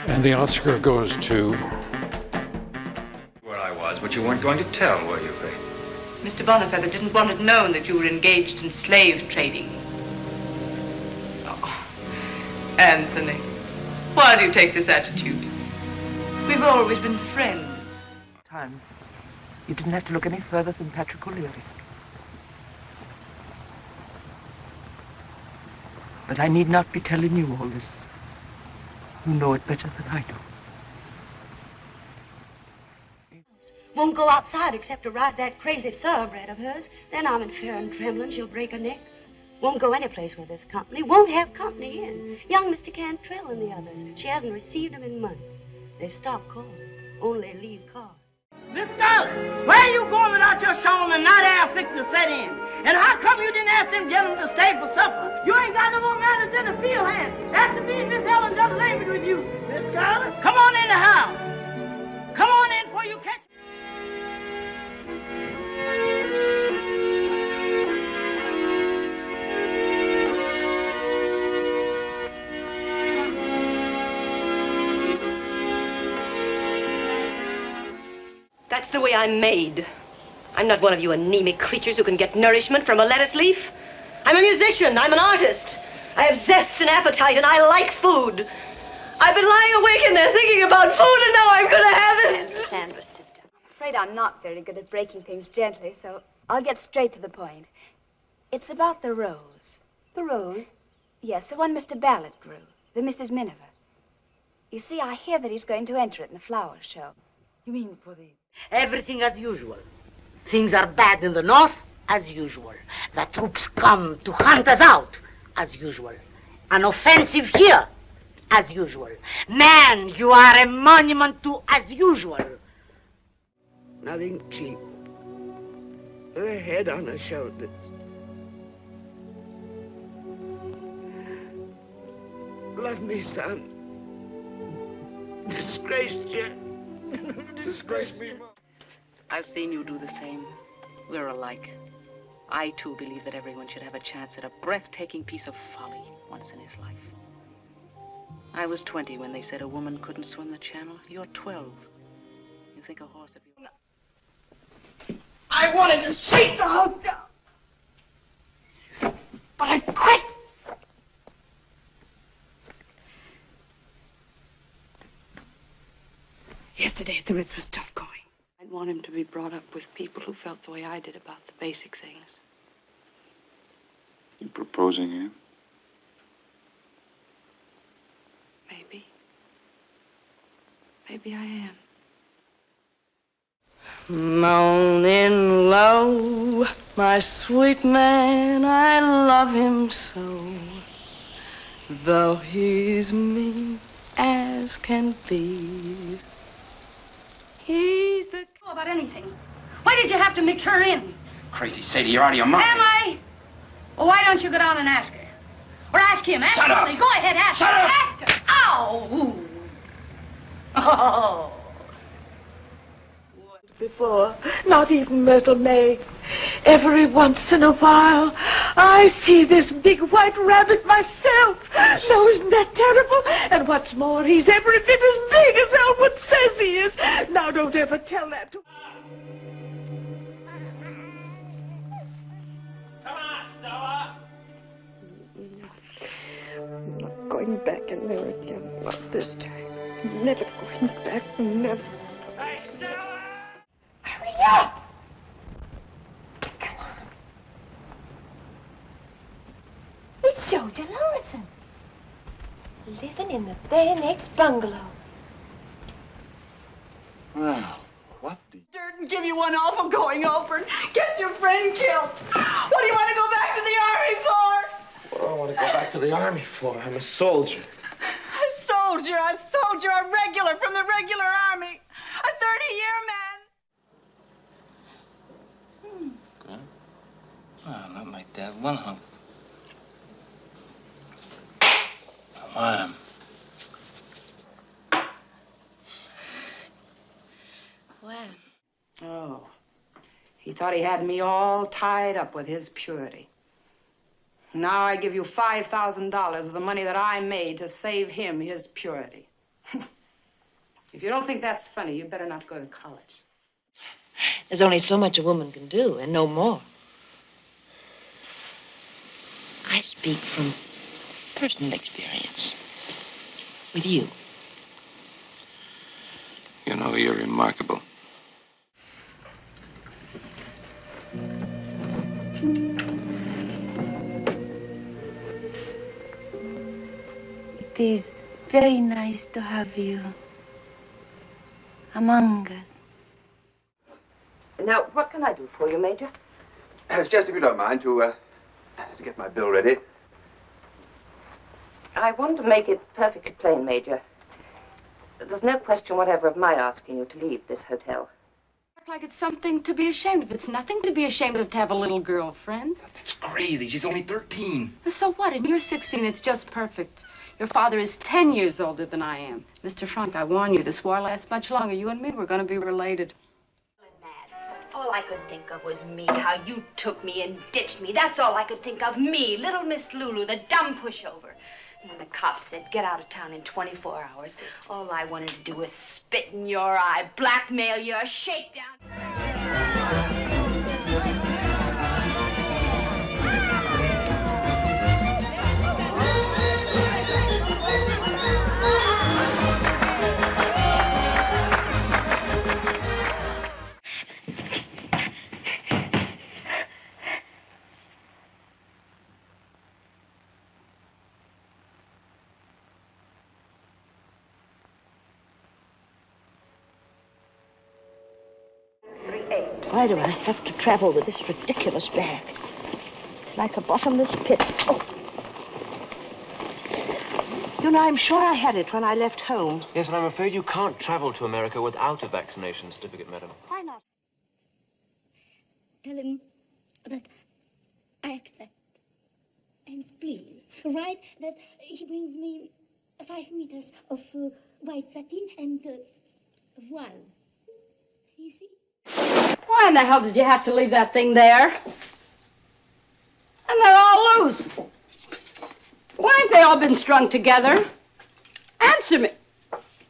And the Oscar goes to... Where I was, but you weren't going to tell, were you, Faye? Mr. Bonifeather didn't want it known that you were engaged in slave trading. Oh, Anthony, why do you take this attitude? We've always been friends. Time. You didn't have to look any further than Patrick O'Leary. But I need not be telling you all this. You know it better than I do. Won't go outside except to ride that crazy thoroughbred of hers. Then I'm in fear and trembling she'll break her neck. Won't go any place with this company. Won't have company in. Young Mr. Cantrell and the others. She hasn't received them in months. They've stopped calling. Only leave cards. Miss Scarlett, where are you going without your shawl and night air fixing to set in? And how come you didn't ask them gentlemen to stay for supper? You ain't got no more manners than a field hand. After me and Miss Ellen done labored with you. Miss Scarlett, come on in the house. Come on in before you catch... That's the way I'm made. I'm not one of you anemic creatures who can get nourishment from a lettuce leaf. I'm a musician. I'm an artist. I have zest and appetite, and I like food. I've been lying awake in there thinking about food, and now I'm going to have it. Sandra, sit down. I'm afraid I'm not very good at breaking things gently, so I'll get straight to the point. It's about the rose. The rose? Yes, the one Mr. Ballard grew, the Mrs. Miniver. You see, I hear that he's going to enter it in the flower show. You mean for the... Everything as usual. Things are bad in the north, as usual. The troops come to hunt us out, as usual. An offensive here, as usual. Man, you are a monument to as usual. Nothing cheap. The head on her shoulders. Love me, son. Disgraced you. Disgrace me, Mom. I've seen you do the same. We're alike. I, too, believe that everyone should have a chance at a breathtaking piece of folly once in his life. I was 20 when they said a woman couldn't swim the channel. You're 12. You think a horse of you... I wanted to shake the house down. But I quit. Yesterday at the Ritz was tough going. I'd want him to be brought up with people who felt the way I did about the basic things. You proposing him? Maybe. Maybe I am. Moaning low, my sweet man, I love him so. Though he's mean as can be. He's the... About anything. Why did you have to mix her in? Crazy, Sadie, you're out of your mind. Am I? Well, why don't you go down and ask her? Or ask him. Ask Shut him. up. Go ahead, ask Shut her. up. Ask her. Ow! Oh. Before, not even Myrtle May. Every once in a while, I see this big white rabbit myself. Now, isn't that terrible? And what's more, he's every bit as big as Elwood says he is. Now, don't ever tell that to... Come on, Stella. I'm not going back in there again. Not this time. Never going back. Never. Hey, Stella! Hurry up! Come on. It's Georgia Lawrenson. Living in the very next bungalow. Well, what the... Dern give you one off of going over and get your friend killed. What do you want to go back to the army for? What do I want to go back to the army for? I'm a soldier. A soldier, a regular from the regular army. A 30-year man. Good. Oh, not like that. One hump. Wham. Well. Oh. He thought he had me all tied up with his purity. Now I give you $5,000 of the money that I made to save him his purity. If you don't think that's funny, you better not go to college. There's only so much a woman can do, and no more. I speak from personal experience with you. You know, you're remarkable. It is very nice to have you among us. Now, what can I do for you, Major? It's just, if you don't mind, to get my bill ready. I want to make it perfectly plain, Major. There's no question whatever of my asking you to leave this hotel. Act like it's something to be ashamed of. It's nothing to be ashamed of to have a little girlfriend. That's crazy. She's only 13. So what? And you're 16. It's just perfect. Your father is 10 years older than I am. Mr. Frank, I warn you, this war lasts much longer. You and me, we're going to be related. All I could think of was me, how you took me and ditched me. That's all I could think of, me, little Miss Lulu, the dumb pushover. And when the cops said, get out of town in 24 hours, all I wanted to do was spit in your eye, blackmail you, shake down. Why do I have to travel with this ridiculous bag? It's like a bottomless pit. Oh. You know, I'm sure I had it when I left home. Yes, but I'm afraid you can't travel to America without a vaccination certificate, madam. Why not? Tell him that I accept. And please, write that he brings me 5 meters of white satin and voile. You see? Why in the hell did you have to leave that thing there? And they're all loose. Why ain't they all been strung together? Answer me.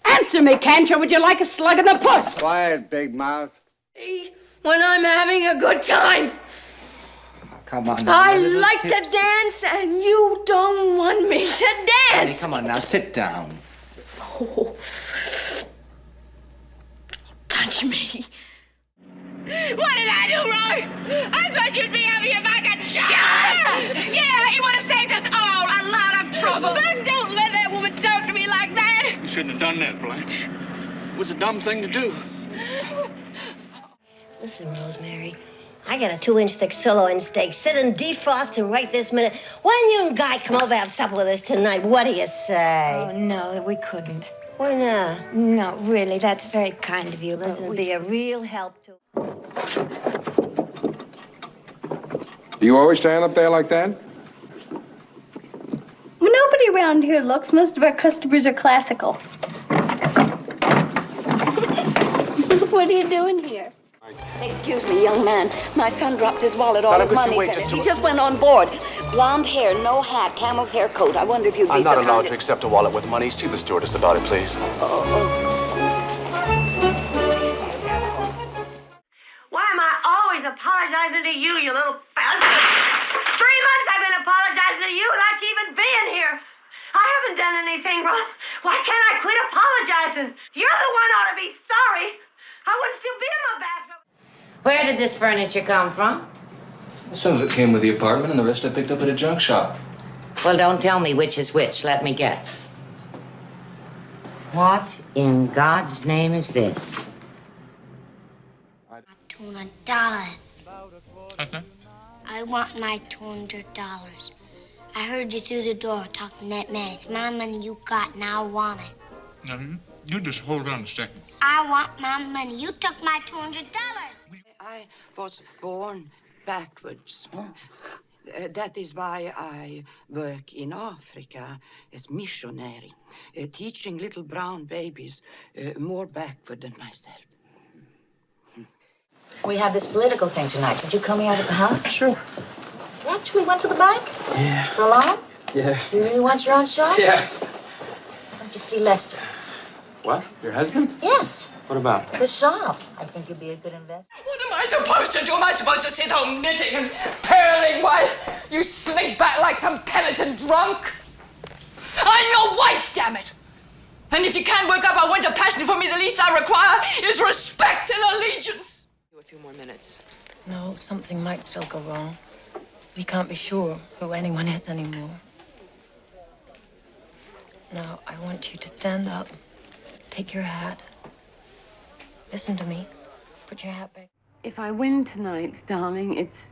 Answer me, can't you? Would you like a slug in the puss? Quiet, big mouth. When I'm having a good time. Come on. I like to dance, and you don't want me to dance. Hey, come on now, sit down. Oh. Touch me. What did I do wrong? I thought you'd be happy if I got shot. Yeah, he would have saved us all a lot of trouble. But don't let that woman talk to me like that. You shouldn't have done that, Blanche. It was a dumb thing to do. Listen, Rosemary, I got a 2-inch thick sirloin steak sitting defrosting right this minute. Why don't you and Guy come over and have supper with us tonight? What do you say? Oh, no, we couldn't. Why not? No, really, that's very kind of you. Listen, it'd be a real help to... Do you always stand up there like that? Well, nobody around here looks. Most of our customers are classical. What are you doing here? Excuse me, young man. My son dropped his wallet, all his money's in it. He just went on board. Blonde hair, no hat, camel's hair coat. I wonder if you'd be so kind. I'm not allowed to accept a wallet with money. See the stewardess about it, please. Why am I always apologizing to you, you little bastard? 3 months I've been apologizing to you without you even being here. I haven't done anything wrong. Why can't I quit apologizing? You're the one ought to be sorry. I wouldn't still be in my bathroom. Where did this furniture come from? Some of it came with the apartment, and the rest I picked up at a junk shop. Well, don't tell me which is which. Let me guess. What in God's name is this? $200. I want my $200. I heard you through the door talking to that man. It's my money you got, and I want it. Now, you just hold on a second. I want my money. You took my $200. I was born backwards. That is why I work in Africa as missionary, teaching little brown babies more backward than myself. We have this political thing tonight. Did you call me out at the house? Sure. You actually went to the bank? Yeah. Alone? Yeah. Do you really want your own shot? Yeah. Why don't you see Lester? What? Your husband? Yes, What about? the shop. I think you'd be a good investor. What am I supposed to do? Am I supposed to sit home knitting and purling while you slink back like some penitent drunk? I'm your wife, damn it! And if you can't work up a winter passion for me, the least I require is respect and allegiance. A few more minutes. No, something might still go wrong. We can't be sure who anyone is anymore. Now, I want you to stand up, take your hat, listen to me, put your hat back. If I win tonight, darling, it's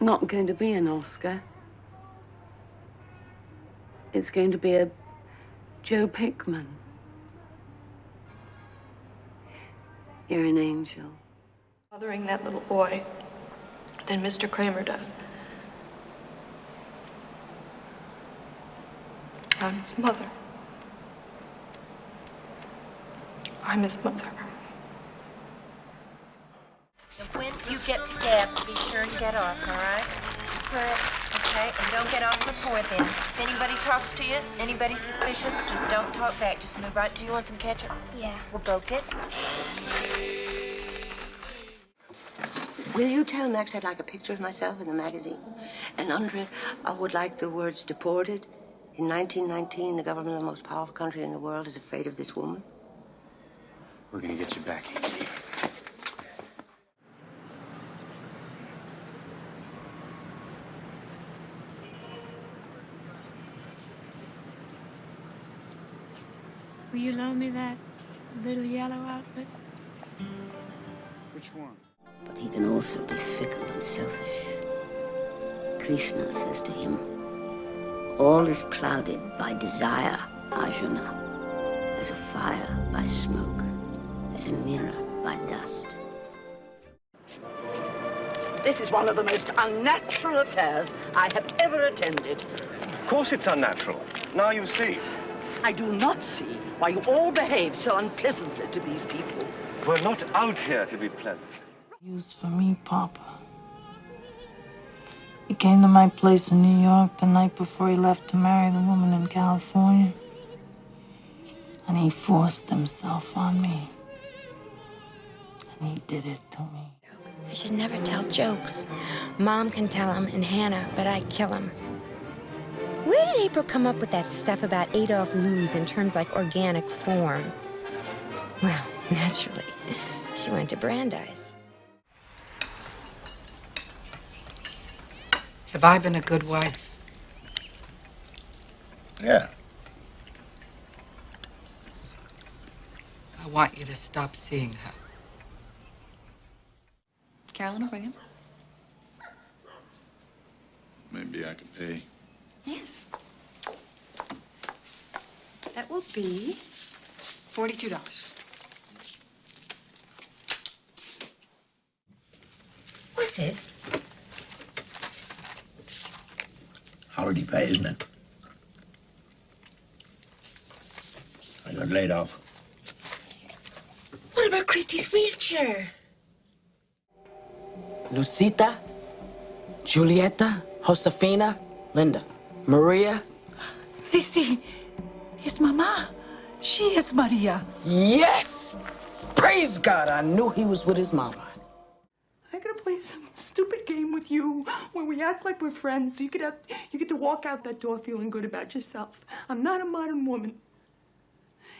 not going to be an Oscar. It's going to be a Joe Pickman. You're an angel. Bothering that little boy than Mr. Kramer does. I'm his mother. I'm his mother. When you get to Gab's, be sure and get off, all right? Okay, and don't get off the fourth end. If anybody talks to you, anybody suspicious, just don't talk back. Just move right to you. Want some ketchup? Yeah. We'll both get. Will you tell Max I'd like a picture of myself in the magazine? And under it, I would like the words deported. In 1919, the government of the most powerful country in the world is afraid of this woman. We're gonna get you back, Angie. Will you loan me that little yellow outfit? Which one? But he can also be fickle and selfish. Krishna says to him, all is clouded by desire, Arjuna, as a fire by smoke, as a mirror by dust. This is one of the most unnatural affairs I have ever attended. Of course it's unnatural. Now you see. I do not see why you all behave so unpleasantly to these people. We're not out here to be pleasant. Used for me, Papa. He came to my place in New York the night before he left to marry the woman in California. And he forced himself on me. And he did it to me. I should never tell jokes. Mom can tell them, and Hannah, but I kill them. Where did April come up with that stuff about Adolf Loos in terms like organic form? Well, naturally. She went to Brandeis. Have I been a good wife? Yeah. I want you to stop seeing her. Carolyn will bring him. Maybe I could pay. Yes. That will be $42. What's this? Holiday pay, isn't it? I got laid off. What about Christy's wheelchair? Lucita, Julieta, Josefina, Linda, Maria. Sisi, it's Mama. She is Maria. Yes! Praise God, I knew he was with his mama. I'm gonna play some stupid game with you where we act like we're friends. So you get to walk out that door feeling good about yourself. I'm not a modern woman.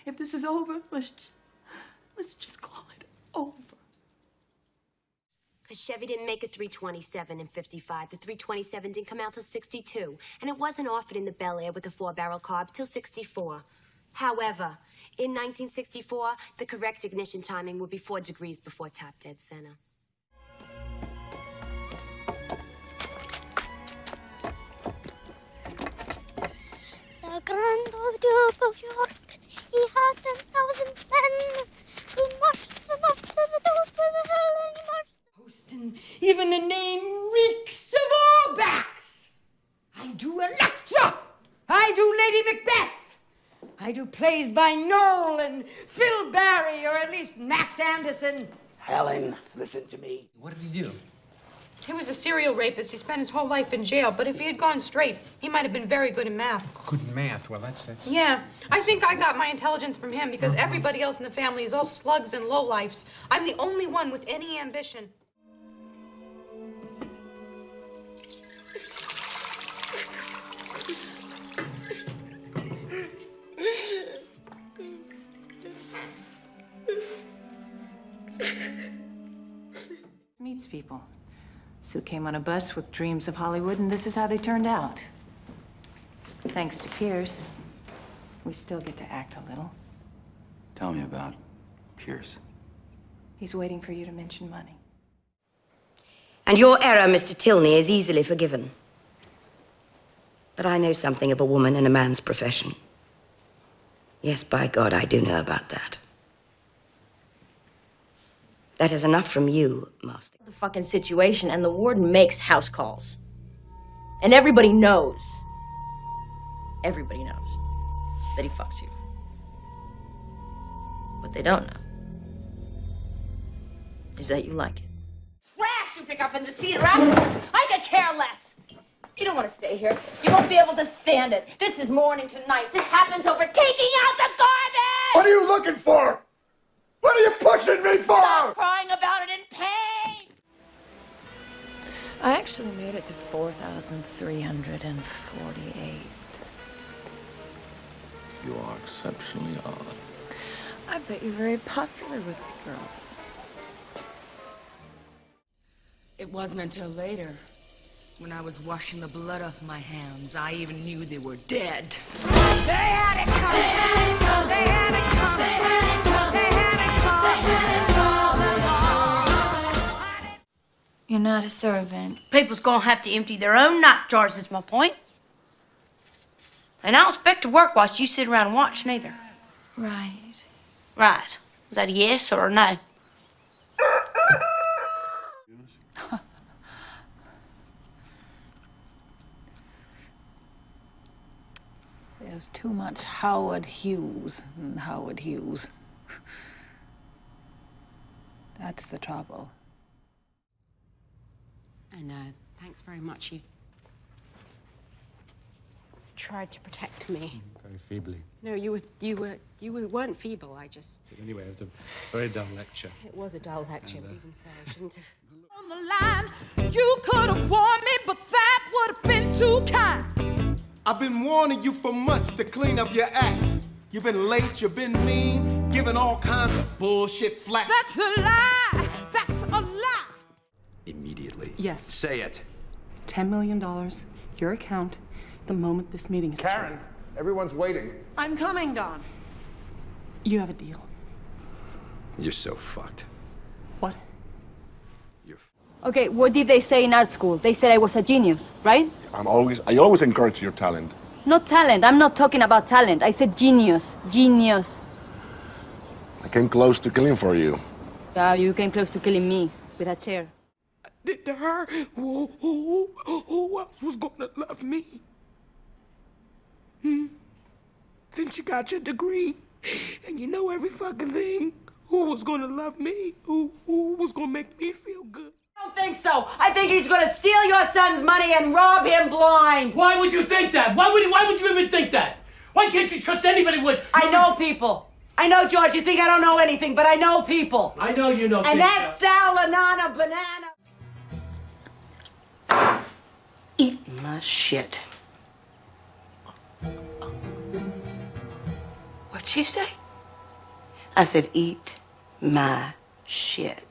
If this is over, let's just call it over. Because Chevy didn't make a 327 in 55. The 327 didn't come out till 62. And it wasn't offered in the Bel Air with the 4-barrel carb till 64. However, in 1964, the correct ignition timing would be 4 degrees before top dead center. The Grand Duke of York, he had 10,000 men. He marched them up to the door for the hell and he marched. And even the name reeks of our backs. I do Electra. I do Lady Macbeth. I do plays by Noel and Phil Barry, or at least Max Anderson. Helen, listen to me. What did he do? He was a serial rapist. He spent his whole life in jail. But if he had gone straight, he might have been very good in math. Good in math? Well, that's... Yeah, I think I got my intelligence from him because everybody else in the family is all slugs and lowlifes. I'm the only one with any ambition. Meets people. Sue came on a bus with dreams of Hollywood, and this is how they turned out. Thanks to Pierce, we still get to act a little. Tell me about Pierce. He's waiting for you to mention money. And your error, Mr. Tilney, is easily forgiven. But I know something of a woman and a man's profession. Yes, by God, I do know about that. That is enough from you, Master. The fucking situation, and the warden makes house calls. And everybody knows that he fucks you. What they don't know is that you like it. Trash you pick up in the Cedar afterwards. I could care less. You don't want to stay here. You won't be able to stand it. This is morning to night. This happens over taking out the garbage! What are you looking for? What are you pushing me for? Stop crying about it in pain! I actually made it to 4,348. You are exceptionally odd. I bet you're very popular with the girls. It wasn't until later, when I was washing the blood off my hands, I even knew they were dead. They had it coming! They had it coming! They had it coming! They had it coming! They had it coming! They had it coming! You're not a servant. People's gonna have to empty their own night jars, is my point. And I don't expect to work whilst you sit around and watch, neither. Right. Right. Was that a yes or a no? There's too much Howard Hughes and Howard Hughes. That's the trouble. And thanks very much. You tried to protect me. Very feebly. No, you weren't feeble. I just. Anyway, it was a very dull lecture. It was a dull lecture, but even so, I shouldn't have. On the line, you could have warned me, but that would have been too kind. I've been warning you for months to clean up your act. You've been late, you've been mean, giving all kinds of bullshit flack. That's a lie. That's a lie. Immediately. Yes. Say it. $10 million, your account, the moment this meeting is Karen, everyone's waiting. I'm coming, Don. through. You have a deal. You're so fucked. What? Okay, what did they say in art school? They said I was a genius, right? I always encourage your talent. Not talent. I'm not talking about talent. I said genius. Genius. I came close to killing for you. Yeah, you came close to killing me with a chair. Did to her, who else was gonna love me? Since you got your degree, and you know every fucking thing, who was gonna love me? Who was gonna make me feel good? I don't think so. I think he's gonna steal your son's money and rob him blind. Why would you think that? Why would you even think that? Why can't you trust anybody with... I know people. I know, George, you think I don't know anything, but I know people. I know you know people. And that's Sal Lanana Banana. Eat my shit. What'd you say? I said, eat my shit.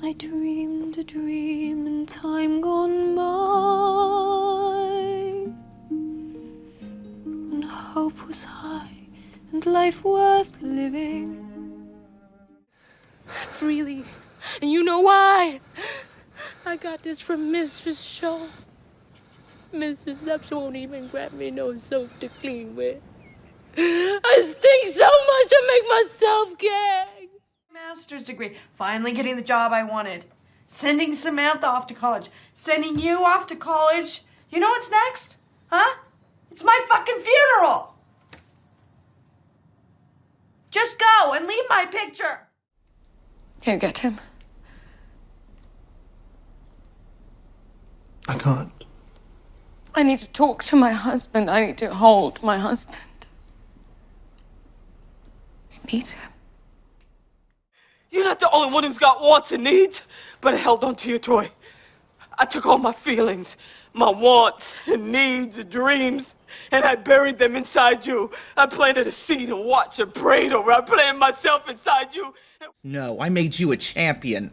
I dreamed a dream in time gone by, when hope was high and life worth living. Really? And you know why? I got this from Mrs. Shaw. Mrs. Epps won't even grab me no soap to clean with. I stink so much I make myself gag. Master's degree. Finally getting the job I wanted. Sending Samantha off to college. Sending you off to college. You know what's next? Huh? It's my fucking funeral. Just go and leave my picture. Can you get him? I can't. I need to talk to my husband. I need to hold my husband. I need him. You're not the only one who's got wants and needs, but I held on to your toy. I took all my feelings, my wants and needs and dreams, and I buried them inside you. I planted a seed and watched and prayed over. I planted myself inside you. No, I made you a champion.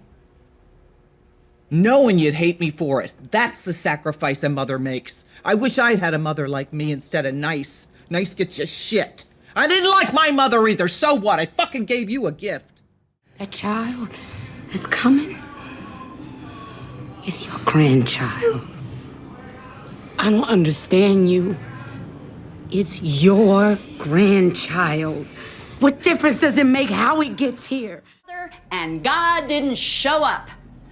Knowing you'd hate me for it. That's the sacrifice a mother makes. I wish I had a mother like me instead of nice. Nice gets you shit. I didn't like my mother either, so what? I fucking gave you a gift. That child is coming. It's your grandchild. I don't understand you. It's your grandchild. What difference does it make how he gets here? And God didn't show up.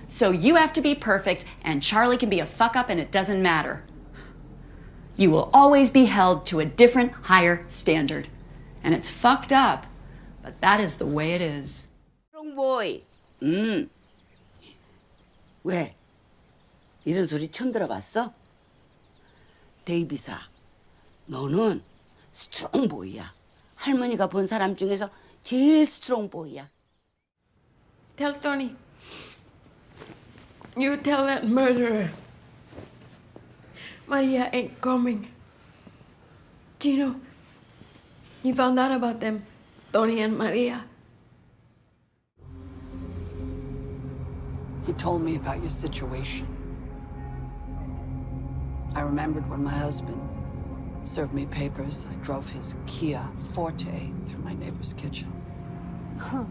So you have to be perfect, and Charlie can be a fuck up, and it doesn't matter. You will always be held to a different, higher standard. And it's fucked up, but that is the way it is. boy. 왜? 이런 소리 처음 들어봤어? 데이비사, 너는 스트롱보이야. 할머니가 본 사람 중에서 제일 스트롱보이야. Tell Tony. You tell that murderer. Maria ain't coming. Gino, you found out about them, Tony and Maria. He told me about your situation. I remembered when my husband served me papers. I drove his Kia Forte through my neighbor's kitchen. Huh.